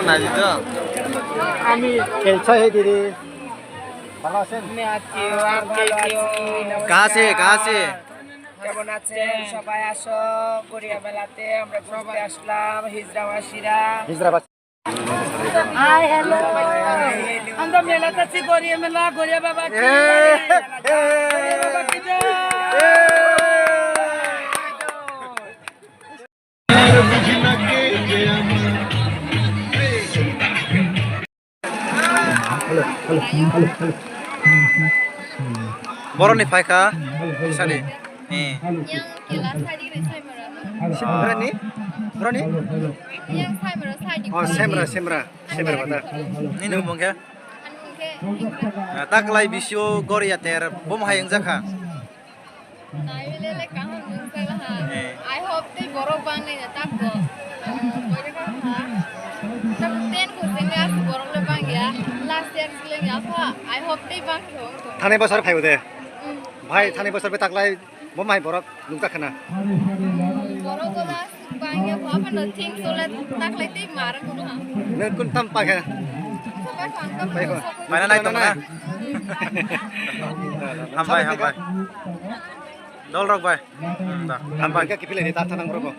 না দিত আমি খেলছাই দিদি ভালো আছেন আমি আছি আর ভালো আছি কাছে কেমন আছেন সবাই আসো গড়িয়া মেলাতে আমরা ঘুরতে আসলাম হিজড়াবাসীরা হিজরাবাদ হাই হ্যালো আমরা মেলাতে আছি গড়িয়া মেলা গড়িয়া বাবা কি গড়িয়া বাবা কি বরনি ফাইকা Sunny yang kila sadi re sai mara Berani? Berani? yang sai mara sadi Oh, semra bata. ni nung bongke anu ke taklai bisio goria ter bom hayang jaka nai le le ka han nung sai ha I hope te borok bang ne tak go boy ka ha tam ten ko sing as borok le bang ya last year sile ya pha I hope te bang thong to Thane bosor phai ode. Bhai thane bosor be taklai bomai borok lungta khana. borok go last bang ya pha pa nothing so le tak lai te mar ko ha Ne kun tam pa kha. sabai phang ka Pai ko. mana nai tong na hambai dol rok bai Hampa ka kipile ni ta thanang bro ko.